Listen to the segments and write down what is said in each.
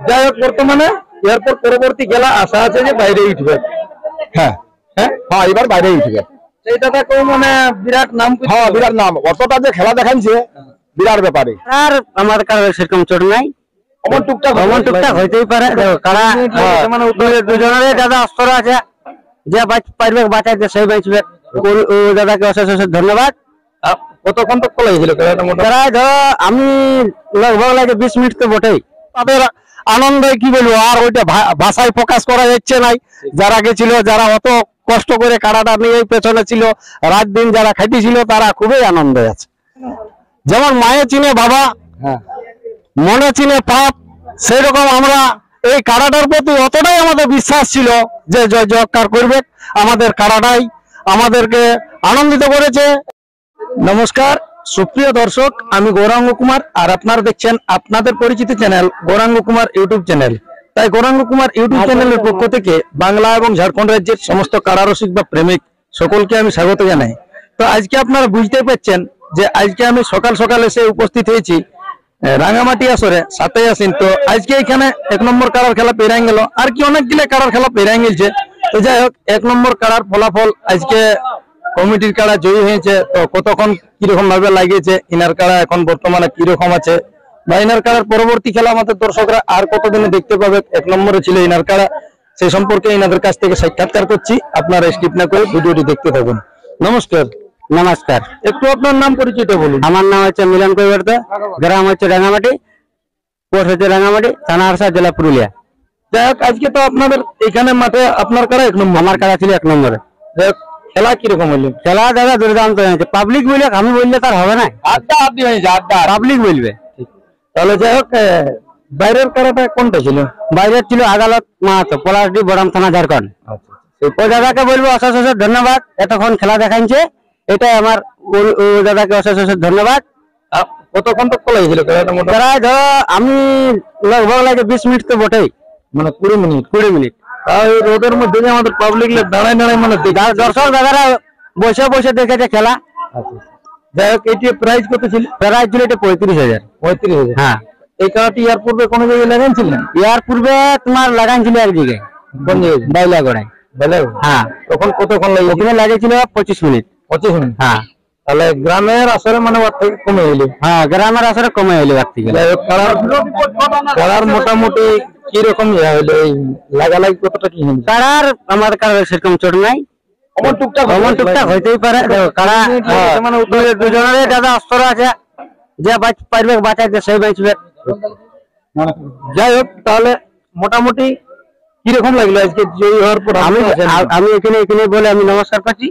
যাই হোক বর্তমানে এরপর পরবর্তী খেলা আশা আছে যে বাইরে উঠবে। হ্যাঁ হ্যাঁ হ্যাঁ, এবার বাইরে উঠবে। সেইটা তো মানে বিরাট নাম। হ্যাঁ বিরাট নাম, অতটা যে খেলা দেখাচ্ছে বিরাট ব্যাপারে। আর আমার কারো সেরকম চোট নাই, টুকটাক হইতেই পারে। মানে দুজনের দাদা অস্ত্র আছে, যে পারবে বাঁচাইতে সেই বাঁচবে। দাদাকে অশেষ অশেষ ধন্যবাদ। কতক্ষণ তো কলাইছিল প্রায় ধরো আমি লগভগ লাগে 20 মিনিট তো বটেই। তাদের আনন্দ কি বলবো, আর ওইটা ভাষায় প্রকাশ করা যাচ্ছে নাই। যারা গেছিল, যারা অত কষ্ট করে কাড়াটা নিয়ে পেছনে ছিল, রাত দিন যারা খাইতেছিল, তারা খুবই আনন্দে আছে। যেমন মায়ে চিনে বাবা, মনে চিনে পাপ, সেই রকম আমরা এই কাড়াটার প্রতি অতটাই আমাদের বিশ্বাস ছিল যে জয় জয়কার করবে। আমাদের কাড়াটাই আমাদেরকে আনন্দিত করেছে। নমস্কার সুপ্রিয় দর্শক, আমি গৌরাঙ্গ কুমার, আর আপনারা দেখছেন আপনাদের পরিচিত channel Gouranga Kumar YouTube channel. তাই গৌরাঙ্গ কুমার ইউটিউব চ্যানেলের পক্ষ থেকে বাংলা এবং ঝাড়খণ্ড রাজ্যের সমস্ত কাড়ারসিক বা প্রেমিক সকলকে আমি স্বাগত জানাই। তো আজকে আপনারা বুঝতেই পারছেন যে আজকে আমি সকাল সকাল এসে উপস্থিত হয়েছি রাঙামাটি আসরে 7ই আশ্বিন। তো আজকে এখানে 1 নম্বর কাড়ার খেলা পেরাই গেল, আর কি অনেকগুলো কাড়ার খেলা পেরাই গেছে। তো যাই হোক, 1 নম্বর কাড়ার ফলাফল আজকে কমিটির কাড়া জয়ী হয়েছে। তো কতক্ষণ কিরকম ভাবে লাগিয়েছে, ইনার কাড়া এখন বর্তমানে কিরকম আছে, বা ইনার কাড়ার পরবর্তী খেলা আমাদের দর্শকরা আর কতদিনে দেখতে পাবে। 1 নম্বরে ছিল ইনার কাড়া, সেই সম্পর্কে ইনাদের কাছ থেকে সাক্ষাৎকার করছি। আপনারা স্কিপ না করে ভিডিওটি দেখতে থাকুন। নমস্কার। নমস্কার। একটু আপনার নাম পরিচয়টা বলুন। আমার নাম হচ্ছে মিলন কৈবর্ত, গ্রাম হচ্ছে রাঙামাটি, পোস্ট হচ্ছে রাঙামাটি, থানা আরসা, জেলা পুরুলিয়া। যাই হোক, আজকে তো আপনাদের এখানে মাঠে আপনার কাড়া 1 নম্বর। আমার কাড়া ছিল 1 নম্বরে। যাই হোক, খেলা কিরকম হইলো? খেলা দাদা দুর্দান্ত হয়েছে। পাবলিক বললে, আমি বললে তার হবে না, আড্ডা আড্ডি হয়েছে, আড্ডা। পাবলিক বলবে। তাহলে যাই হোক, বাইরের কাড়াটা কোনটা ছিল? বাইরের ছিল আদালত মাহাতো, পলাশডি, বড়াম থানা, ঝাড়খণ্ড। ওই দাদাকে বলবো অশেষ অশেষ ধন্যবাদ, এতক্ষণ খেলা দেখাইছে। এটাই আমার ওই দাদাকে অশেষ অশেষ ধন্যবাদ। কতক্ষণ তো কলাইছিল খেলাটা? প্রায় ধরো আমি লগভগ লাগে 20 মিনিট তো বটেই, মানে 20 মিনিট। 20 মিনিট। তাই রোদের মধ্যে যে আমাদের পাবলিক দাঁড়ায় দাঁড়ায় মানে দর্শক দাদারা বসে বসে দেখেছে খেলা। যাই হোক, এটি প্রাইস কত ছিল? প্রাইস ছিল এটা 35,000। 35,000। হ্যাঁ। এই খেলাটি ইয়ার পূর্বে কোনো জায়গায় লাগাইছিলেন? ইয়ার পূর্বে তোমার লাগাইছিল এক জায়গায়। কোন জায়গায়? বাইলাগড়ায়। হ্যাঁ। তখন কতক্ষণ লাগে? ওখানে লাগিয়েছিল 25 মিনিট। 25 মিনিট। হ্যাঁ। তাহলে গ্রামের আসরে মানে কমে এলো? হ্যাঁ, গ্রামের আসরে কমে এলো। কাড়ার মোটামুটি কিরকম হইলো, এই লাগালাগি কতটা কি হলো? কাড়ার আমার কাড়ার সেরকম চোট নাই, টুকটাক হইতেই পারে। কাড়া মানে দুজনের দাদা অস্ত্র আছে, যে পারবে বাঁচাইতে সেই বাঁচবে। যাই হোক, তাহলে মোটামুটি কিরকম লাগলো আজকে জয়ী হওয়ার পর? আমি এখানে বলে আমি নমস্কার করছি।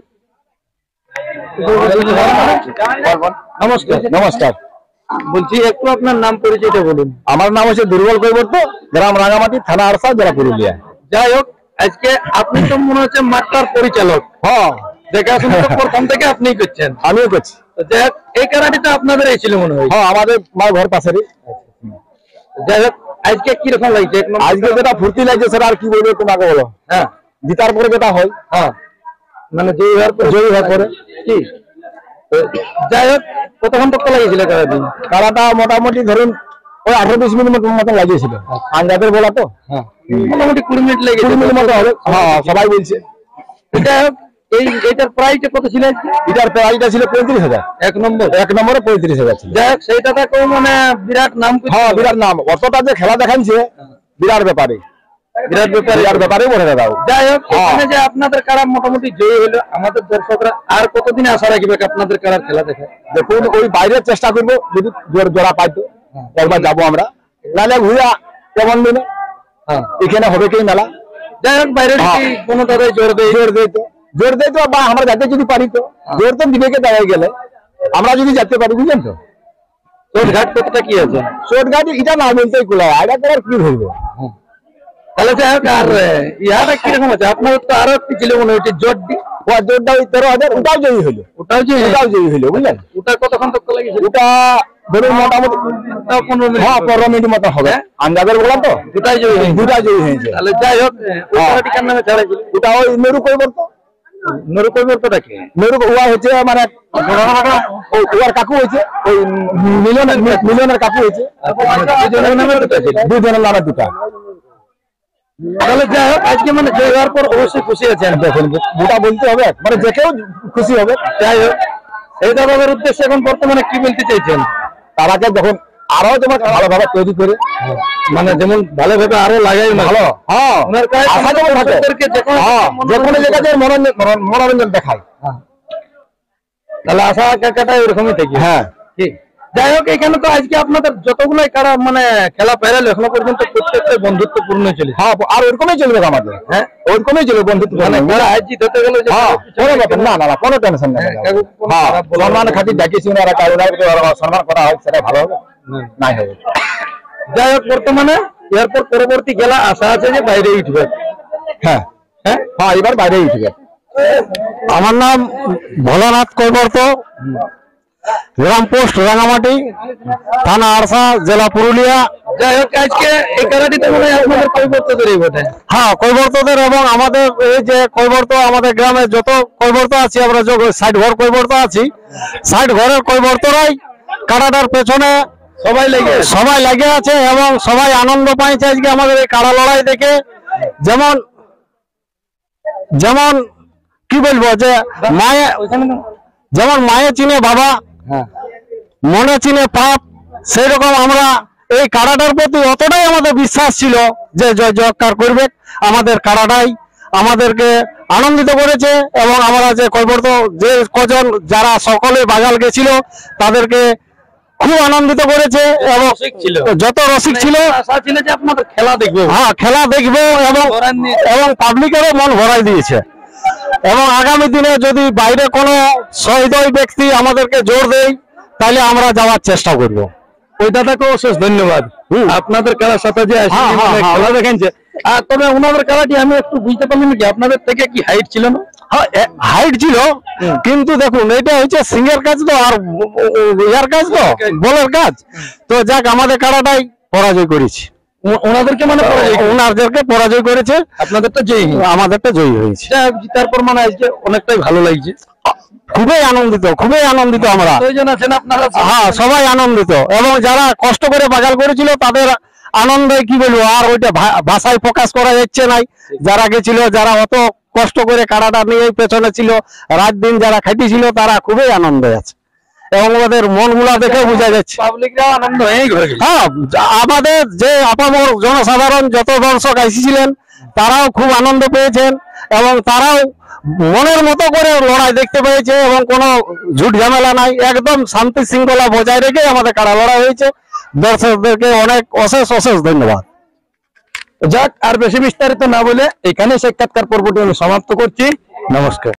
নমস্কার। নমস্কার। বলছি একটু আপনার নাম পরিচয়টা বলুন। আমার নাম হচ্ছে দুর্বল কৈবর্ত, গ্রাম রাঙামাটি, থানা আরসা, জেলা পুরুলিয়া। যাই হোক, আজকে আপনি তো মনে হচ্ছে মাঠটার পরিচালক। হ্যাঁ, দেখাশোনা তো প্রথম থেকে আপনিই করছেন। আমিও করছি। যাই হোক, এই কারাটি তো আপনাদের এই ছিল মনে হয়। হ্যাঁ, আমাদের মা ঘর পাশেরই। যাই হোক, আজকে কিরকম লাগছে? আজকে যেটা ফুর্তি লাগছে সেটা আর কি বলবো তোমাকে, বলো। হ্যাঁ, জিতার পরে যেটা হয়, হ্যাঁ, মানে জয়ী হওয়ার পরে কি। যাই হোক, কতক্ষণ তো লাগিয়েছিল কারাটি? কারাটা মোটামুটি ধরুন ওই 18-20 মিনিট মতো লাগিয়েছিল। আন্দাজের বলা তো। হ্যাঁ, মোটামুটি 20 মিনিট লেগেছে। 20 মিনিট মতো হবে। হ্যাঁ, সবাই বলছে। যাই হোক, এইটার প্রাইসটা কত ছিল? এটার প্রাইসটা ছিল 35,000। 1 নম্বর। 1 নম্বরে 35,000 ছিল। যাই হোক, সেইটা তো মানে বিরাট নাম। হ্যাঁ, বিরাট নাম। অতটা যে খেলা দেখাচ্ছে বিরাট ব্যাপারে, বিরাট ব্যাপারে বলে দাও। যাই হোক, এখানে যে আপনাদের কারা মোটামুটি জয়ী হলো, আমাদের দর্শকরা আর কতদিন আশা রাখবে আপনাদের কারার খেলা দেখে? দেখুন, ওই বাইরের চেষ্টা করবো, যদি জোড়া পাইতো একবার যাবো আমরা, নাহলে ঘুরা কেমন দিনে এখানে হবে কি মেলা। যাই হোক, বাইরে কোনো দাদাই জোর দেয় তো, বা আমরা যাতে যদি পারি তো জোর তো দিবেকে দাঁড়াই গেলে আমরা যদি যেতে পারি, বুঝলেন তো। চোটঘাট কতটা কি আছে? চোটঘাট এটা না বলতেই কুলায়, এটা করার কি ধরবো। তাহলে যাই হোক, আর ইয়াটা কিরকম আছে? আপনার তো আরো একটি ছিল মনে হচ্ছে জোরটা, ওই 13,000, ওটাও জয়ী হলো। ওটাও জয়ী হলো, বুঝলেন। ওটা কতক্ষণ তক লাগিয়েছিল? ওটা ধরুন মোটামুটি 15 মিনিট। হ্যাঁ, 15 মিনিট মতো হবে। আন্দাজের বলা তো, দুটাই জয়ী হয়েছে। তাহলে যাই হোক, ওই কারাটি কার নামে ছাড়াইছিল? ওটা ওই মেরু কৈবর্ত। নরু কৈবর্তটা কি? নরু ওয়া হচ্ছে মানে ওয়ার কাকু হয়েছে, ওই মিলনের কাকু হয়েছে। দুজনের নামে দুটো ছিল। দুজনের নামে দুটা। তাহলে যাই হোক, আজকে মানে জয় হওয়ার পর অবশ্যই খুশি আছেন। দেখুন গোটা বলতে হবে, মানে যে কেউ খুশি হবে। যাই হোক, এই দাদাদের উদ্দেশ্যে এখন বর্তমানে কি বলতে চাইছেন? তারাকে যখন আরো তোমার ভালোভাবে তৈরি করে, মানে যেমন ভালোভাবে আরো লাগাই ভালো, হ্যাঁ ওনার কাছে আশা যেমন থাকে, দর্শকদেরকে যে কোনো যে কোনো জায়গাতে মনোরঞ্জন দেখায়। তাহলে আশা কাকাটা এরকমই থেকে। হ্যাঁ ঠিক। যাই হোক, এখানে তো আজকে আপনাদের যতগুলাই কারা মানে খেলা পেরালো এখনো পর্যন্ত প্রত্যেকটাই বন্ধুত্বপূর্ণ চলে। হ্যাঁ, আর ওরকমই চলবে আমাদের। হ্যাঁ, ওরকমই চলবে বন্ধুত্ব। মানে কারা আজ জিত হতে গেলে যে হ্যাঁ, কোনো ব্যাপার না, না কোনো টেনশন নেই। হ্যাঁ, সম্মান খাতি ডাকিছি ওনারা, সম্মান করা হয়, সেটা ভালো হবে নাই হবে। যাই হোক, বর্তমানে এরপর পরবর্তী খেলা আশা আছে যে বাইরে উঠবে। হ্যাঁ হ্যাঁ, হ্যাঁ, এবার বাইরে উঠবে। আমার নাম ভোলানাথ কৈবর্ত, গ্রাম পোস্ট রাঙামাটি, থানা আরসা, জেলা পুরুলিয়া। যাই হোক, আজকে এই খেলাটিতে মনে হয় আপনাদের পরিবর্তনেরই বটে। হ্যাঁ, কৈবর্তদের এবং আমাদের এই যে কৈবর্ত, আমাদের গ্রামে যত কৈবর্ত আছি আমরা, 60 ঘর কৈবর্ত আছি, 60 ঘরের কৈবর্তরাই কাড়াটার পেছনে সবাই লেগে আছে এবং সবাই আনন্দ পাইছে আজকে আমাদের এই কাড়া লড়াই দেখে। যেমন যেমন কি বলবো, যে যেমন মায়ে চিনে বাবা, মনে চিনে পাপ, সেই রকম আমরা এই কাড়াটার প্রতি অতটাই আমাদের বিশ্বাস ছিল যে জয় জয়কার করবে। আমাদের কাড়াটাই আমাদেরকে আনন্দিত করেছে এবং আমরা যে কৈবর্ত যে কজন যারা সকলে বাগাল গেছিল তাদেরকে খুব আনন্দিত করেছে এবং যত রসিক ছিল আশা ছিল যে আপনাদের খেলা দেখবে। হ্যাঁ, খেলা দেখবো এবং পাবলিকেরও মন ভরাই দিয়েছে। এবং আগামী দিনে যদি বাইরে কোনো সহৃদয় ব্যক্তি আমাদেরকে জোর দেয় তাহলে আমরা যাওয়ার চেষ্টা করব। ওই দাদাকে অশেষ ধন্যবাদ আপনাদের খেলার সাথে যে খেলা দেখেছে। আর তবে ওনাদের খেলাটি আমি একটু বুঝতে পারলাম কি আপনাদের থেকে কি হাইট ছিল না? হাইট ছিল, কিন্তু দেখুন এটা হচ্ছে সিংহের কাজ তো, আর ইয়ার কাজ তো বলের কাজ তো। যাক, আমাদের কাড়াটাই পরাজয় করেছি, ওনাদেরকে মানে ওনাদেরকে পরাজয় করেছে, আপনাদেরটা জয়ী, আমাদেরটা জয়ী হয়েছে। তারপর মানে আজকে অনেকটাই ভালো লাগছে, খুবই আনন্দিত আমরা। প্রয়োজন আছেন আপনারা? হ্যাঁ, সবাই আনন্দিত এবং যারা কষ্ট করে বাগাল করেছিল তাদের আনন্দে কি বলবো, আর ওইটা ভাষায় প্রকাশ করা যাচ্ছে নাই। যারা গেছিল, যারা অত কষ্ট করে কাড়াটা নিয়ে পেছনে ছিল, রাত দিন যারা খাইতেছিল, তারা খুবই আনন্দে আছে এবং ওদের মনগুলা দেখে বোঝা যাচ্ছে। পাবলিকরাও আনন্দ হয়েই ঘরে গেছে। হ্যাঁ, আমাদের যে আপামর জনসাধারণ যত দর্শক এসেছিলেন তারাও খুব আনন্দ পেয়েছেন এবং তারাও মনের মতো করে লড়াই দেখতে পেয়েছে এবং কোনো ঝুট ঝামেলা নাই, একদম শান্তি শৃঙ্খলা বজায় রেখে আমাদের কাড়া লড়াই হয়েছে। দর্শকদেরকে অনেক অশেষ ধন্যবাদ। যাক, আর বেশি বিস্তারিত না বলে এখানে সাক্ষাৎকার পর্বটি আমি সমাপ্ত করছি। নমস্কার।